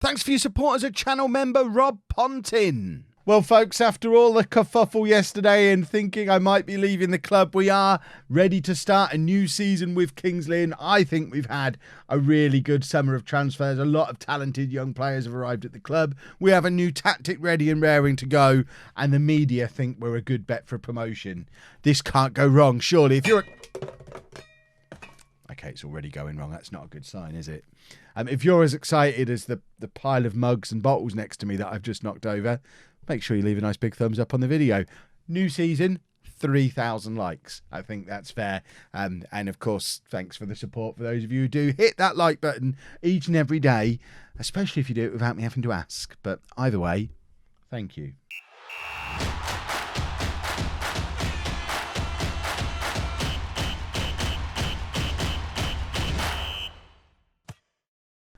Thanks for your support as a channel member, Rob Pontin. Well, folks, after all the kerfuffle yesterday and thinking I might be leaving the club, we are ready to start a new season with Kings Lynn. I think we've had a really good summer of transfers. A lot of talented young players have arrived at the club. We have a new tactic ready and raring to go, and the media think we're a good bet for promotion. This can't go wrong, surely. If you're Okay, it's already going wrong. That's not a good sign, is it? If you're as excited as the pile of mugs and bottles next to me that I've just knocked over, make sure you leave a nice big thumbs up on the video. New season, 3,000 likes. I think that's fair. And of course, thanks for the support for those of you who do hit that like button each and every day, especially if you do it without me having to ask. But either way, thank you.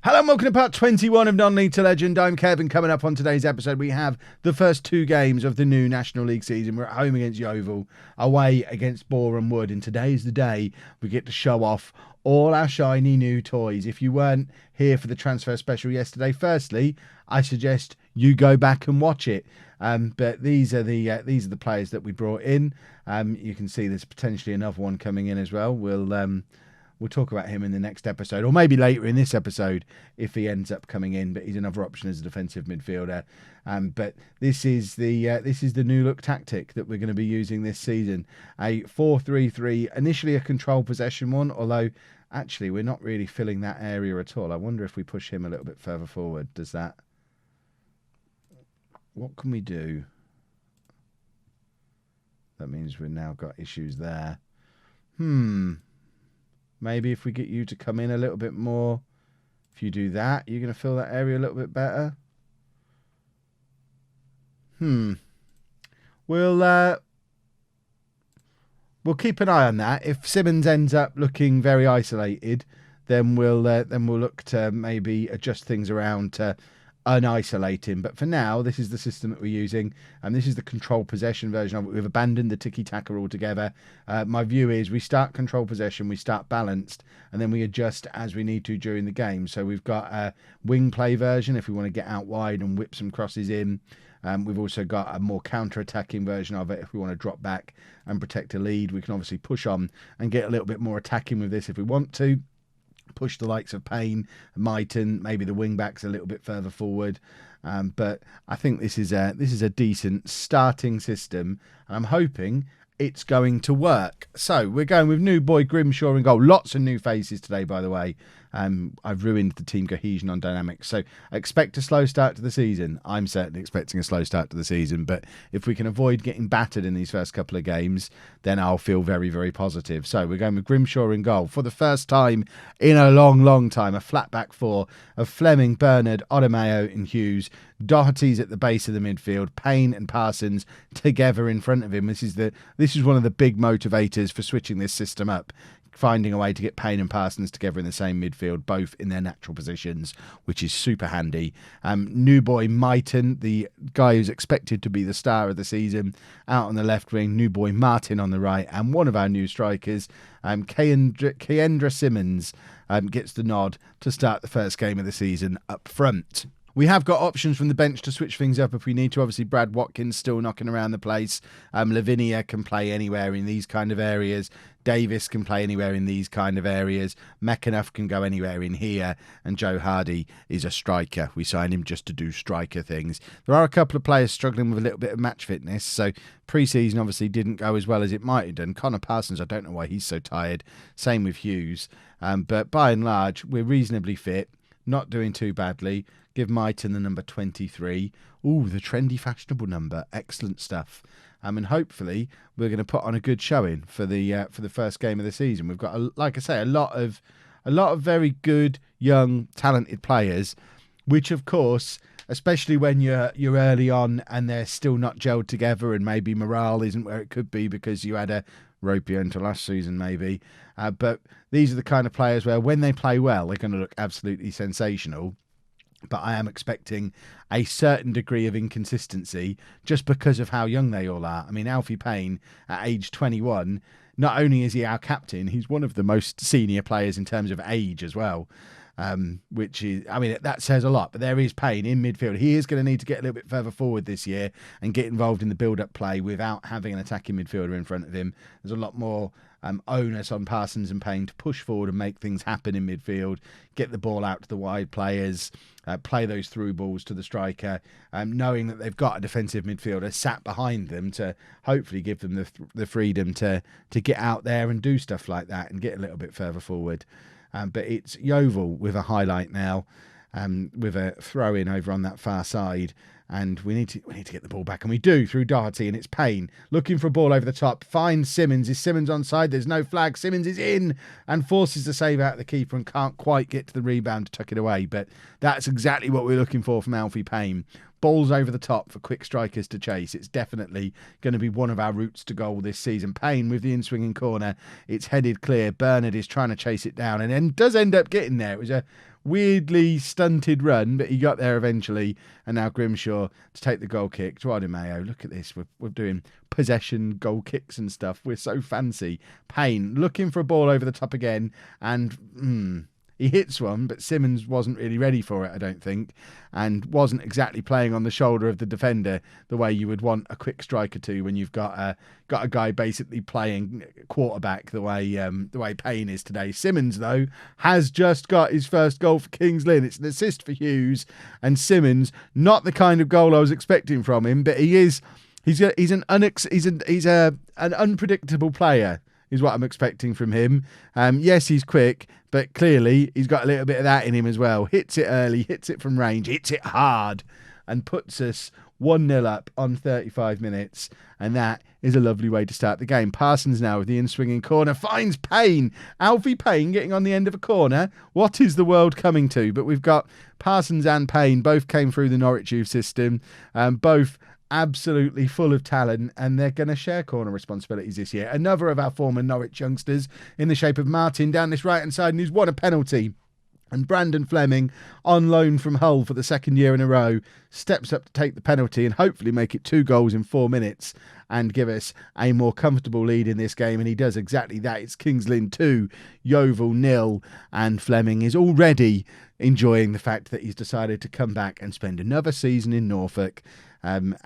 Hello and welcome to part 21 of Non-League to Legend. I'm Kevin. Coming up on today's episode, we have the first two games of the new National League season. We're at home against Yeovil, away against Boreham Wood, and today's the day we get to show off all our shiny new toys. If you weren't here for the transfer special yesterday, firstly, I suggest you go back and watch it. But these are the players that we brought in. You can see there's potentially another one coming in as well. We'll talk about him in the next episode, or maybe later in this episode if he ends up coming in. But he's another option as a defensive midfielder. But this is the new look tactic that we're going to be using this season. A 4-3-3, initially a control possession one, although actually we're not really filling that area at all. I wonder if we push him a little bit further forward. Does that? What can we do? That means we've now got issues there. Maybe if we get you to come in a little bit more, if you do that, you're going to fill that area a little bit better. We'll keep an eye on that. If Simmons ends up looking very isolated, then we'll look to maybe adjust things around to unisolate him. But for now, this is the system that we're using, and this is the control possession version of it. We've abandoned the tiki-taka altogether. My view is we start control possession, we start balanced, and then we adjust as we need to during the game. So we've got a wing play version if we want to get out wide and whip some crosses in. We've also got a more counter-attacking version of it if we want to drop back and protect a lead. We can obviously push on and get a little bit more attacking with this if we want to. Push the likes of Payne, Myton, maybe the wing backs a little bit further forward. But I think this is a decent starting system, and I'm hoping it's going to work. So we're going with new boy Grimshaw in goal. Lots of new faces today, by the way. I've ruined the team cohesion on dynamics. So I expect a slow start to the season. I'm certainly expecting a slow start to the season. But if we can avoid getting battered in these first couple of games, then I'll feel very, very positive. So we're going with Grimshaw in goal. For the first time in a long, long time, a flat back four of Fleming, Bernard, Odemayo and Hughes. Doherty's at the base of the midfield. Payne and Parsons together in front of him. This is one of the big motivators for switching this system up. Finding a way to get Payne and Parsons together in the same midfield, both in their natural positions, which is super handy. New boy Myton, the guy who's expected to be the star of the season, out on the left wing. New boy Martin on the right, and one of our new strikers, Kendra Simmons, gets the nod to start the first game of the season up front. We have got options from the bench to switch things up if we need to. Obviously, Brad Watkins still knocking around the place. Lavinia can play anywhere in these kind of areas. Davis can play anywhere in these kind of areas. McAnuff can go anywhere in here. And Joe Hardy is a striker. We signed him just to do striker things. There are a couple of players struggling with a little bit of match fitness. So pre-season obviously didn't go as well as it might have done. Connor Parsons, I don't know why he's so tired. Same with Hughes. But by and large, we're reasonably fit. Not doing too badly. Give Myton the number 23. Ooh, the trendy, fashionable number. Excellent stuff. And hopefully we're going to put on a good showing for the first game of the season. We've got, like I say, a lot of very good, young, talented players, which of course, especially when you're early on and they're still not gelled together, and maybe morale isn't where it could be because you had a ropey into last season maybe. But these are the kind of players where when they play well, they're going to look absolutely sensational. But I am expecting a certain degree of inconsistency just because of how young they all are. I mean, Alfie Payne, at age 21, not only is he our captain, he's one of the most senior players in terms of age as well. which is, I mean, that says a lot. But there is Payne in midfield. He is going to need to get a little bit further forward this year and get involved in the build-up play without having an attacking midfielder in front of him. There's a lot more onus on Parsons and Payne to push forward and make things happen in midfield, get the ball out to the wide players, play those through balls to the striker, knowing that they've got a defensive midfielder sat behind them to hopefully give them the freedom to get out there and do stuff like that and get a little bit further forward. But it's Yeovil with a highlight now, with a throw in over on that far side. And we need to get the ball back, and we do through Doherty, and it's Payne looking for a ball over the top. Finds Simmons. Is Simmons onside? There's no flag. Simmons is in and forces the save out of the keeper and can't quite get to the rebound to tuck it away. But that's exactly what we're looking for from Alfie Payne. Balls over the top for quick strikers to chase. It's definitely going to be one of our routes to goal this season. Payne with the in-swinging corner. It's headed clear. Bernard is trying to chase it down and then does end up getting there. It was a weirdly stunted run, but he got there eventually. And now Grimshaw to take the goal kick. Joao Mayo, look at this. We're doing possession goal kicks and stuff. We're so fancy. Payne looking for a ball over the top again, and he hits one, but Simmons wasn't really ready for it, I don't think, and wasn't exactly playing on the shoulder of the defender the way you would want a quick striker to when you've got a guy basically playing quarterback the way Payne is today. Simmons, though, has just got his first goal for Kings Lynn. It's an assist for Hughes, and Simmons, not the kind of goal I was expecting from him, but he's an unpredictable player, is what I'm expecting from him. Yes, he's quick, but clearly he's got a little bit of that in him as well. Hits it early, hits it from range, hits it hard, and puts us 1-0 up on 35 minutes. And that is a lovely way to start the game. Parsons now with the in-swinging corner, finds Payne. Alfie Payne getting on the end of a corner. What is the world coming to? But we've got Parsons and Payne, both came through the Norwich youth system, both absolutely full of talent, and they're going to share corner responsibilities this year. Another of our former Norwich youngsters in the shape of Martin down this right-hand side, and he's won a penalty. And Brandon Fleming, on loan from Hull for the second year in a row, steps up to take the penalty and hopefully make it 2 goals in 4 minutes and give us a more comfortable lead in this game. And he does exactly that. It's Kings Lynn 2, Yeovil 0, and Fleming is already enjoying the fact that he's decided to come back and spend another season in Norfolk,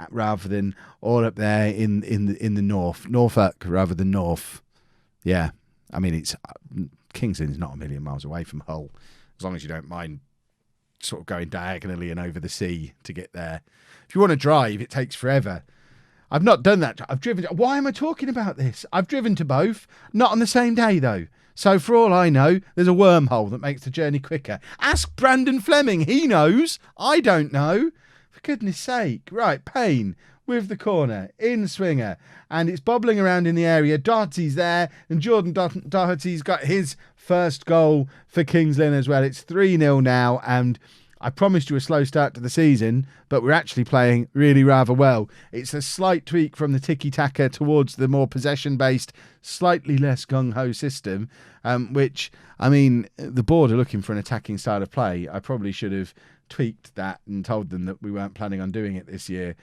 rather than all up there in the Norfolk rather than North. Yeah, I mean, it's Kings Lynn's not a million miles away from Hull, as long as you don't mind sort of going diagonally and over the sea to get there. If you want to drive, it takes forever. I've not done that. I've driven. Why am I talking about this? I've driven to both, not on the same day though. So for all I know, there's a wormhole that makes the journey quicker. Ask Brandon Fleming. He knows. I don't know. For goodness sake. Right, Payne with the corner, in swinger, and it's bobbling around in the area. Doherty's there, and Jordan Doherty's got his first goal for Kings Lynn as well. It's 3-0 now, and I promised you a slow start to the season, but we're actually playing really rather well. It's a slight tweak from the tiki-taka towards the more possession-based, slightly less gung-ho system, which, I mean, the board are looking for an attacking style of play. I probably should have tweaked that and told them that we weren't planning on doing it this year,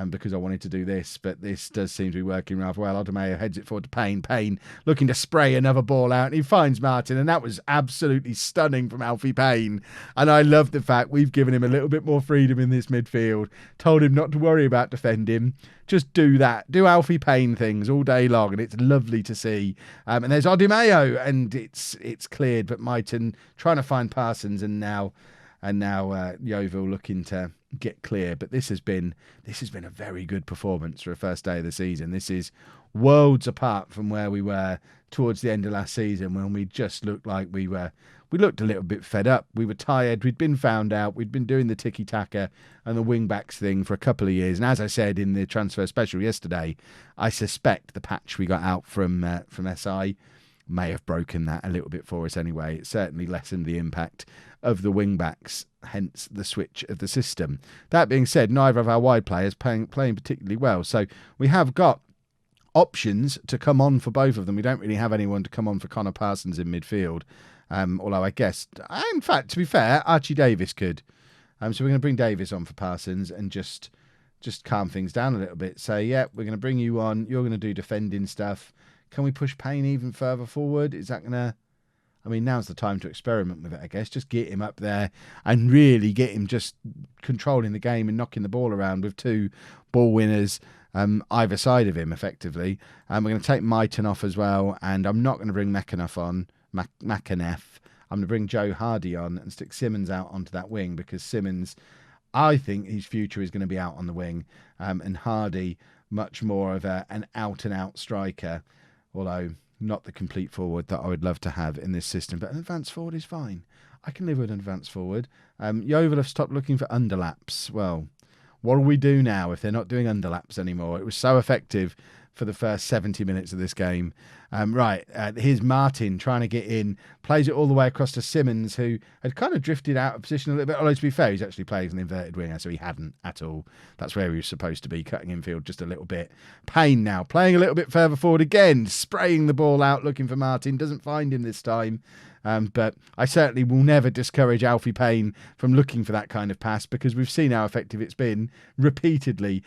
because I wanted to do this, but this does seem to be working rather well. Odomeo heads it forward to Payne. Payne looking to spray another ball out, and he finds Martin, and that was absolutely stunning from Alfie Payne. And I love the fact we've given him a little bit more freedom in this midfield, told him not to worry about defending, just do that, do Alfie Payne things all day long, and it's lovely to see. And there's Odomeo, and it's cleared, but Myton trying to find Parsons, and now Yeovil looking to get clear. But this has been a very good performance for a first day of the season. This is worlds apart from where we were towards the end of last season, when we just looked like we looked a little bit fed up. We were tired. We'd been found out. We'd been doing the tiki-taka and the wing-backs thing for a couple of years. And as I said in the transfer special yesterday, I suspect the patch we got out from SI may have broken that a little bit for us anyway. It certainly lessened the impact of the wing-backs, hence the switch of the system. That being said, neither of our wide players playing particularly well. So we have got options to come on for both of them. We don't really have anyone to come on for Connor Parsons in midfield. Although I guess, in fact, to be fair, Archie Davis could. So we're going to bring Davis on for Parsons and just calm things down a little bit. Say, yeah, we're going to bring you on. You're going to do defending stuff. Can we push Payne even further forward? Is that going to... I mean, now's the time to experiment with it, I guess. Just get him up there and really get him just controlling the game and knocking the ball around with 2 ball winners either side of him, effectively. We're going to take Myton off as well, and I'm not going to bring McAnuff on, McAnuff. I'm going to bring Joe Hardy on and stick Simmons out onto that wing, because Simmons, I think his future is going to be out on the wing, and Hardy much more of an out-and-out striker, although not the complete forward that I would love to have in this system. But an advanced forward is fine. I can live with an advanced forward. Yeovil have stopped looking for underlaps. Well, what do we do now if they're not doing underlaps anymore? It was so effective for the first 70 minutes of this game. Here's Martin trying to get in, plays it all the way across to Simmons, who had kind of drifted out of position a little bit, although to be fair, he's actually playing as an inverted winger, so he hadn't at all. That's where he was supposed to be, cutting infield just a little bit. Payne now, playing a little bit further forward again, spraying the ball out, looking for Martin, doesn't find him this time. But I certainly will never discourage Alfie Payne from looking for that kind of pass, because we've seen how effective it's been repeatedly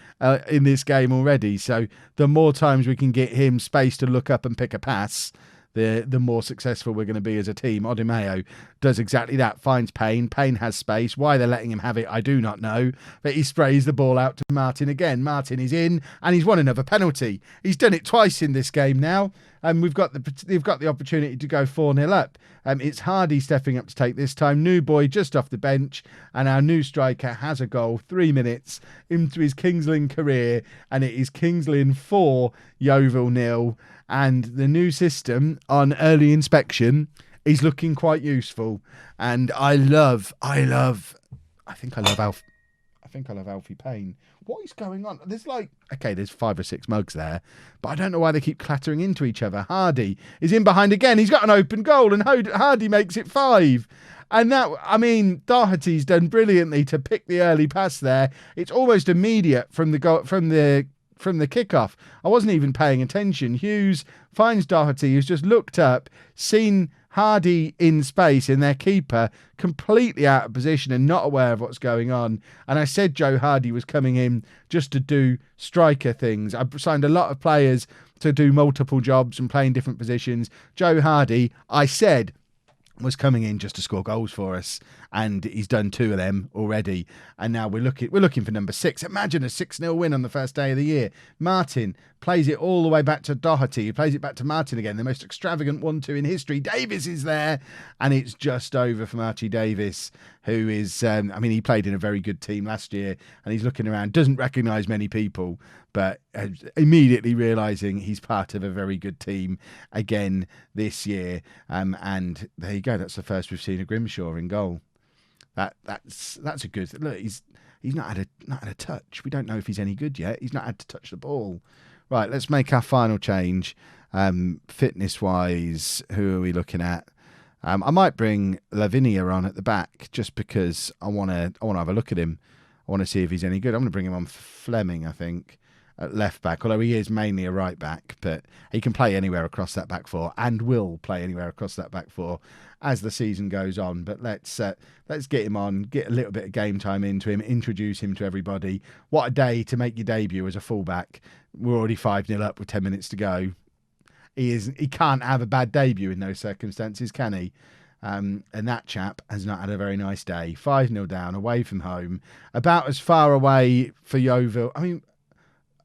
in this game already. So the more times we can get him space to look up and pick a pass, the more successful we're going to be as a team. Odimeo does exactly that, finds Payne. Payne has space. Why they're letting him have it, I do not know. But he sprays the ball out to Martin again. Martin is in, and he's won another penalty. He's done it twice in this game now. And they've got the opportunity to go 4-0 up. It's Hardy stepping up to take this time. New boy just off the bench, and our new striker has a goal 3 minutes into his Kings Lynn career, and it is Kings Lynn 4, Yeovil 0. And the new system on early inspection is looking quite useful. And I think I love Alfie Payne. What is going on? There's 5 or 6 mugs there, but I don't know why they keep clattering into each other. Hardy is in behind again. He's got an open goal, and Hardy makes it 5. And Doherty's done brilliantly to pick the early pass there. It's almost immediate from the kickoff. I wasn't even paying attention. Hughes finds Doherty, who's just looked up, seen Hardy in space, and their keeper completely out of position and not aware of what's going on. And I said Joe Hardy was coming in just to do striker things. I've signed a lot of players to do multiple jobs and play in different positions. Joe Hardy, I said, was coming in just to score goals for us, and he's done 2 of them already. And now we're looking for number 6. Imagine a 6-0 win on the first day of the year. Martin plays it all the way back to Doherty. He plays it back to Martin again, the most extravagant 1-2 in history. Davis is there, and it's just over from Archie Davis, who is, he played in a very good team last year, and he's looking around, doesn't recognise many people, but immediately realising he's part of a very good team again this year. And there you go. That's the first we've seen of Grimshaw in goal. That's a good look. He's not had a touch. We don't know if he's any good yet. He's not had to touch the ball. Right, let's make our final change. Fitness wise, who are we looking at? I might bring Lavinia on at the back just because I want to have a look at him. I want to see if he's any good. I'm going to bring him on for Fleming, I think, at left back, although he is mainly a right back, but he can play anywhere across that back 4 and will play anywhere across that back 4 as the season goes on. But let's get him on, get a little bit of game time into him, introduce him to everybody. What a day to make your debut as a fullback. We're already 5-0 up with 10 minutes to go. He can't have a bad debut in those circumstances, can he? And that chap has not had a very nice day. 5-0 down, away from home, about as far away for Yeovil.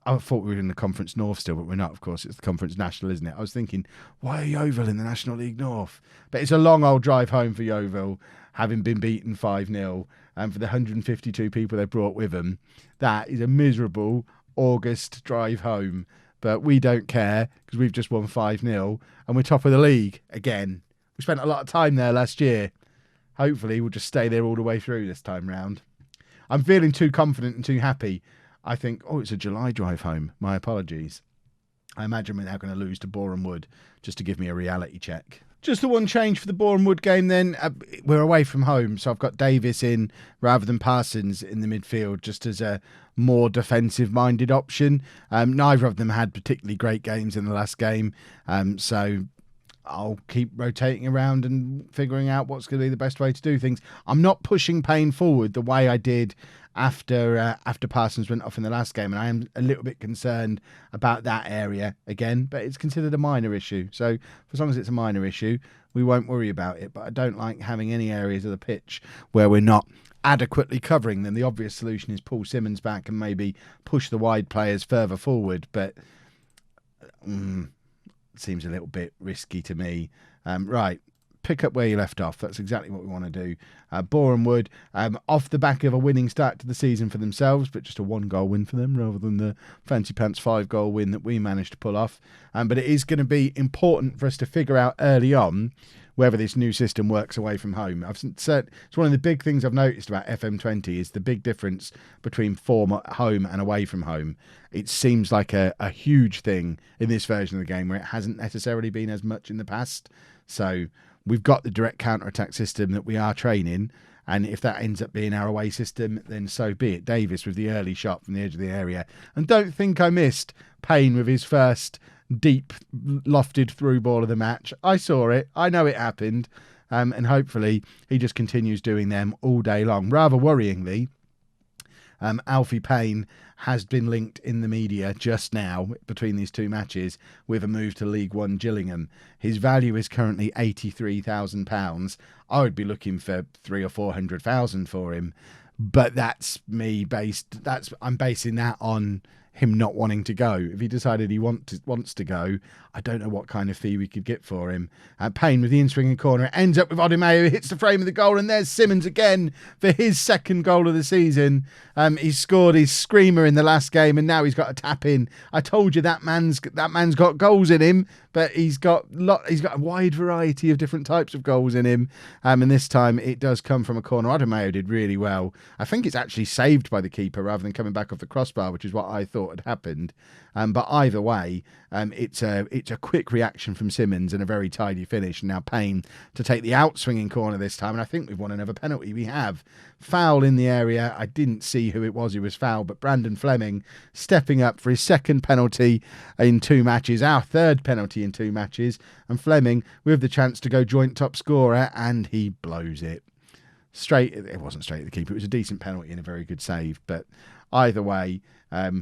I thought we were in the Conference North still, but we're not, of course. It's the Conference National, isn't it? I was thinking, why are Yeovil in the National League North? But it's a long old drive home for Yeovil, having been beaten 5-0. And for the 152 people they brought with them, that is a miserable August drive home. But we don't care, because we've just won 5-0, and we're top of the league again. We spent a lot of time there last year. Hopefully we'll just stay there all the way through this time round. I'm feeling too confident and too happy. I think, it's a July drive home. My apologies. I imagine we're now going to lose to Boreham Wood, just to give me a reality check. Just the one change for the Boreham Wood game then. We're away from home, so I've got Davis in rather than Parsons in the midfield, just as a more defensive-minded option. Neither of them had particularly great games in the last game, so I'll keep rotating around and figuring out what's going to be the best way to do things. I'm not pushing Payne forward the way I did after Parsons went off in the last game, and I am a little bit concerned about that area again, but it's considered a minor issue. So as long as it's a minor issue, we won't worry about it. But I don't like having any areas of the pitch where we're not adequately covering them. The obvious solution is pull Simmons back and maybe push the wide players further forward, but it seems a little bit risky to me. Right. Pick up where you left off. That's exactly what we want to do. Boreham Wood, off the back of a winning start to the season for themselves, but just a 1-goal win for them rather than the fancy pants 5-goal win that we managed to pull off. But it is going to be important for us to figure out early on whether this new system works away from home. It's one of the big things I've noticed about FM20 is the big difference between form at home and away from home. It seems like a huge thing in this version of the game where it hasn't necessarily been as much in the past. So we've got the direct counter-attack system that we are training, and if that ends up being our away system, then so be it. Davis with the early shot from the edge of the area. And don't think I missed Payne with his first deep lofted through ball of the match. I saw it. I know it happened. And hopefully he just continues doing them all day long. Rather worryingly, Alfie Payne has been linked in the media just now between these two matches with a move to League One Gillingham. His value is currently £83,000. I would be looking for 300,000 or 400,000 for him, but that's me I'm basing that on him not wanting to go. If he decided he wants to go, I don't know what kind of fee we could get for him. Payne with the in-swinging corner. It ends up with Odimeo, who hits the frame of the goal, and there's Simmons again for his second goal of the season. He scored his screamer in the last game, and now he's got a tap in. I told you that man's got goals in him, but he's got a wide variety of different types of goals in him. And this time it does come from a corner. Odimeo did really well. I think it's actually saved by the keeper rather than coming back off the crossbar, which is what I thought had happened. But either way, it's a quick reaction from Simmons and a very tidy finish. And now Payne to take the out-swinging corner this time. And I think we've won another penalty. We have. Foul in the area. I didn't see who it was who was fouled, but Brandon Fleming stepping up for his second penalty in 2 matches, our third penalty in 2 matches. And Fleming with the chance to go joint top scorer, and he blows it. Straight, it wasn't straight at the keeper. It was a decent penalty and a very good save. But either way,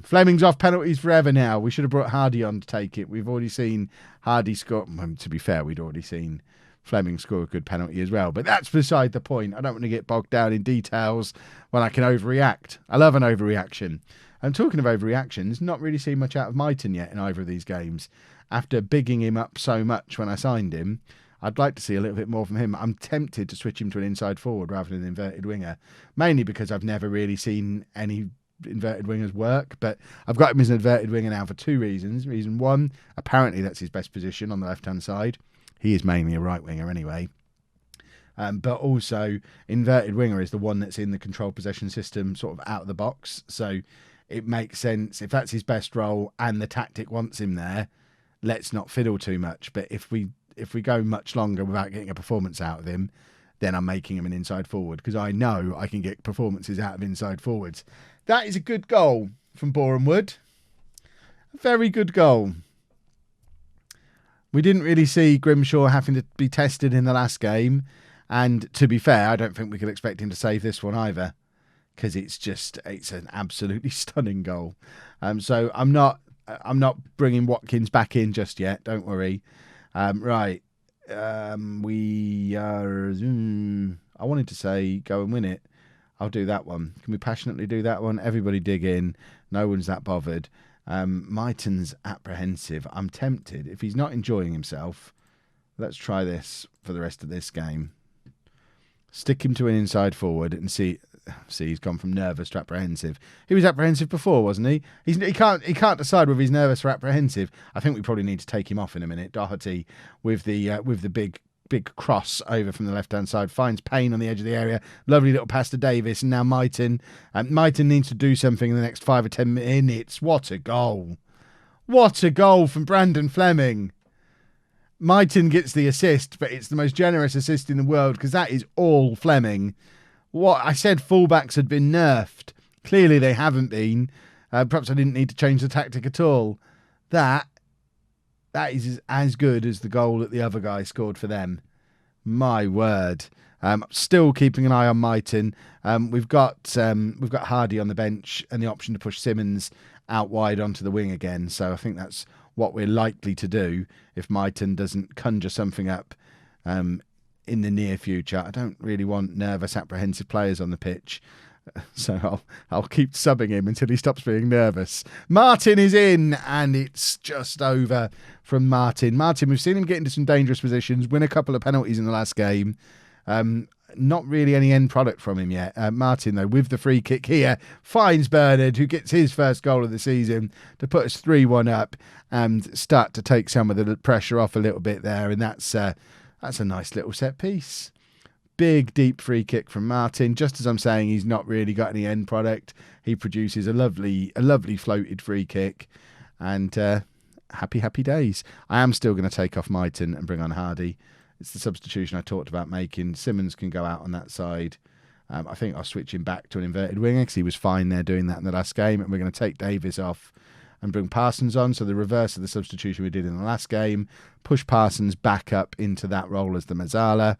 Fleming's off penalties forever now. We should have brought Hardy on to take it. We've already seen Hardy score. To be fair, we'd already seen Fleming score a good penalty as well. But that's beside the point. I don't want to get bogged down in details when I can overreact. I love an overreaction. I'm talking of overreactions, not really seen much out of Myton yet in either of these games. After bigging him up so much when I signed him, I'd like to see a little bit more from him. I'm tempted to switch him to an inside forward rather than an inverted winger, mainly because I've never really seen any inverted wingers work, but I've got him as an inverted winger now for 2 reasons. Reason 1, apparently that's his best position on the left-hand side. He is mainly a right winger anyway. But also, inverted winger is the one that's in the control possession system sort of out of the box. So it makes sense. If that's his best role and the tactic wants him there, let's not fiddle too much. But if we go much longer without getting a performance out of him, then I'm making him an inside forward because I know I can get performances out of inside forwards. That is a good goal from Boreham Wood. A very good goal. We didn't really see Grimshaw having to be tested in the last game. And to be fair, I don't think we could expect him to save this one either, because it's an absolutely stunning goal. So I'm not bringing Watkins back in just yet. Don't worry. Right. We are. I wanted to say go and win it. I'll do that one. Can we passionately do that one? Everybody dig in. No one's that bothered. Myton's apprehensive. I'm tempted. If he's not enjoying himself, let's try this for the rest of this game. Stick him to an inside forward and see. He's gone from nervous to apprehensive. He was apprehensive before, wasn't he? He can't decide whether he's nervous or apprehensive. I think we probably need to take him off in a minute. Doherty with the big cross over from the left-hand side finds Payne on the edge of the area. Lovely little pass to Davis, and now Myton. Myton needs to do something in the next 5 or 10 minutes. What a goal! What a goal from Brandon Fleming. Myton gets the assist, but it's the most generous assist in the world because that is all Fleming. What I said, fullbacks had been nerfed. Clearly they haven't been. Perhaps I didn't need to change the tactic at all. That is as good as the goal that the other guy scored for them. My word. Still keeping an eye on Mighton. We've got Hardy on the bench and the option to push Simmons out wide onto the wing again. So I think that's what we're likely to do if Mighton doesn't conjure something up in the near future. I don't really want nervous, apprehensive players on the pitch. So I'll keep subbing him until he stops being nervous. Martin is in, and it's just over from Martin. Martin, we've seen him get into some dangerous positions, win a couple of penalties in the last game. Not really any end product from him yet. Martin, though, with the free kick here, finds Bernard, who gets his first goal of the season to put us 3-1 up and start to take some of the pressure off a little bit there. And that's a nice little set piece. Big, deep free kick from Martin. Just as I'm saying, he's not really got any end product. He produces a lovely floated free kick. And happy days. I am still going to take off Mighton and bring on Hardy. It's the substitution I talked about making. Simmons can go out on that side. I think I'll switch him back to an inverted winger because he was fine there doing that in the last game. And we're going to take Davis off and bring Parsons on. So the reverse of the substitution we did in the last game. Push Parsons back up into that role as the Mazzala.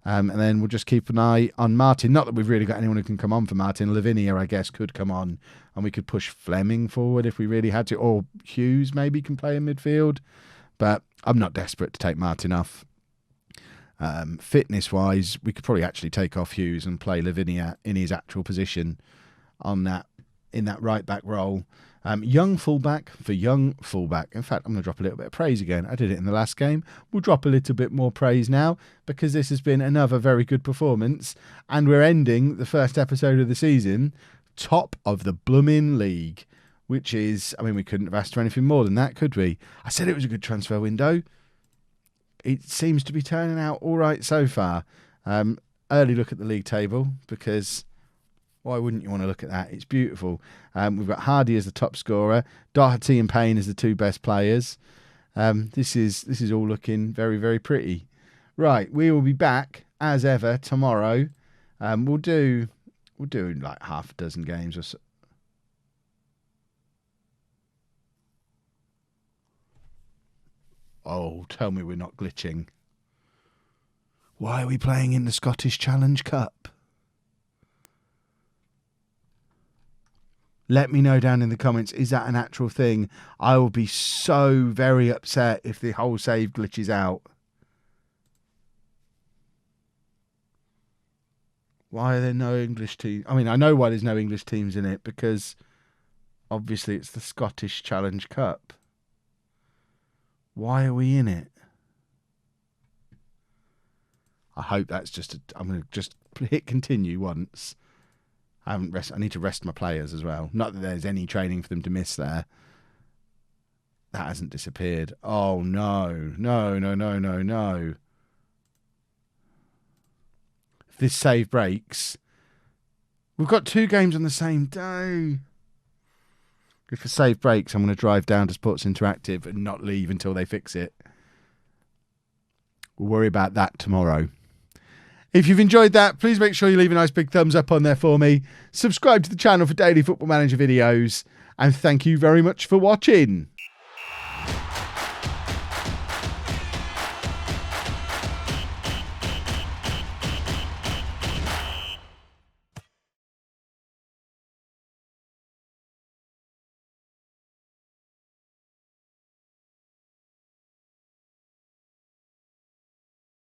And then we'll just keep an eye on Martin. Not that we've really got anyone who can come on for Martin. Lavinia, I guess, could come on. And we could push Fleming forward if we really had to. Or Hughes maybe can play in midfield. But I'm not desperate to take Martin off. Fitness-wise, we could probably actually take off Hughes and play Lavinia in his actual position in that right-back role. Young fullback for young fullback. In fact, I'm going to drop a little bit of praise again. I did it in the last game. We'll drop a little bit more praise now because this has been another very good performance. And we're ending the first episode of the season top of the blooming league, which is, I mean, we couldn't have asked for anything more than that, could we? I said it was a good transfer window. It seems to be turning out all right so far. Early look at the league table because why wouldn't you want to look at that? It's beautiful. We've got Hardy as the top scorer, Doherty and Payne as the two best players. This is all looking very, very pretty. Right, we will be back as ever tomorrow. We'll do like half a dozen games or so. Oh, tell me we're not glitching. Why are we playing in the Scottish Challenge Cup? Let me know down in the comments, is that an actual thing? I will be so very upset if the whole save glitches out. Why are there no English teams? I mean, I know why there's no English teams in it, because obviously it's the Scottish Challenge Cup. Why are we in it? I hope that's just I'm going to just hit continue once. I need to rest my players as well. Not that there's any training for them to miss there. That hasn't disappeared. Oh, no. No. If this save breaks, we've got 2 games on the same day. If the save breaks, I'm going to drive down to Sports Interactive and not leave until they fix it. We'll worry about that tomorrow. If you've enjoyed that, please make sure you leave a nice big thumbs up on there for me. Subscribe to the channel for daily Football Manager videos. And thank you very much for watching.